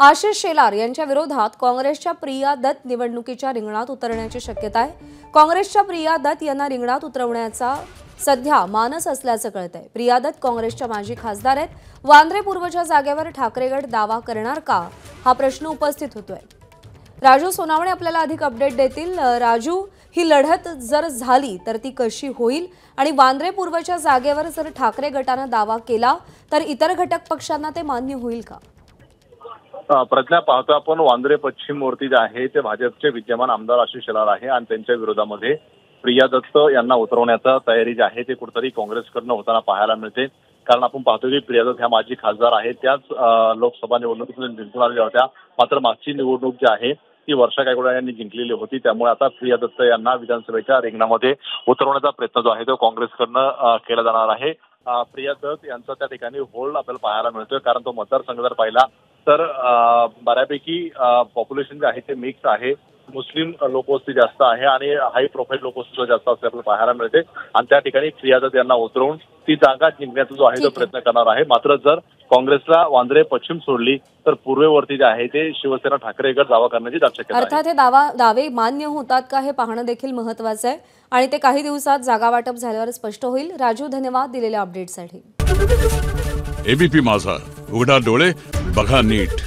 आशिष शेलार यांच्या विरोधात काँग्रेसच्या प्रिया दत्त निवडणुकीच्या रिंगणात उतरण्याची शक्यता आहे। काँग्रेसच्या प्रिया दत्त यांना रिंगणात उतरवण्याचा सध्या मानस असल्याचं कळतंय। प्रिया दत्त काँग्रेसच्या माजी खासदार आहेत। वांद्रे पूर्वच्या जागेवर ठाकरे गट दावा करणार का हा प्रश्न उपस्थित होतोय। राजू सोनावणे आपल्याला अधिक अपडेट देतील। राजू, ही लढत जर झाली तर ती कशी होईल आणि वांद्रे पूर्वच्या जागेवर जर ठाकरे गटाने दावा केला तर इतर घटक पक्षांना ते मान्य होईल का? प्रज्ञा, पाहतो आपण वांद्रे पश्चिम वरती जे आहे ते भाजपचे विद्यमान आमदार आशिष शेलार आहे आणि त्यांच्या विरोधामध्ये प्रिया दत्त यांना उतरवण्याचा तयारी जी आहे ते कुठेतरी काँग्रेसकडनं होताना पाहायला मिळते। कारण आपण पाहतो की प्रिया दत्त ह्या माजी खासदार आहेत, त्याच लोकसभा निवडणुकीत जिंकून आलेल्या होत्या। मात्र मागची निवडणूक जी आहे ती वर्षा गायकवाड यांनी जिंकलेली होती, त्यामुळे आता प्रिया दत्त यांना विधानसभेच्या रिंगणामध्ये उतरवण्याचा प्रयत्न जो आहे तो काँग्रेसकडनं केला जाणार आहे। प्रिया दत्त यांचा त्या ठिकाणी होल्ड आपल्याला पाहायला मिळतोय, कारण तो मतदारसंघ जर पाहिला तर बऱ्यापैकी पॉप्युलेशन जे आहे ते मिक्स आहे। मुस्लिम लोकवस्ती जास्त आहे आणि हाय प्रोफाईल लोकवस्ती जास्त असं आपल्याला पाहायला मिळते आणि त्या ठिकाणी प्रिया दत्त यांना उतरवून ती जागा जिंकण्याचा जो आहे तो प्रयत्न करणार आहे। मात्र जर काँग्रेसला वांद्रे पश्चिम सोडली तर पूर्वेवरती जे आहे ते शिवसेना ठाकरे गट दावा करण्याची शक्यता आहे। अर्थात हे दावे मान्य होतात का हे पाहणं देखील महत्त्वाचं आहे आणि ते काही दिवसात जागा वाटप झाल्यावर स्पष्ट होईल। राजू, धन्यवाद दिलेल्या अपडेटसाठी। एबीपी माझा, उघडा डोळे बघा नीट।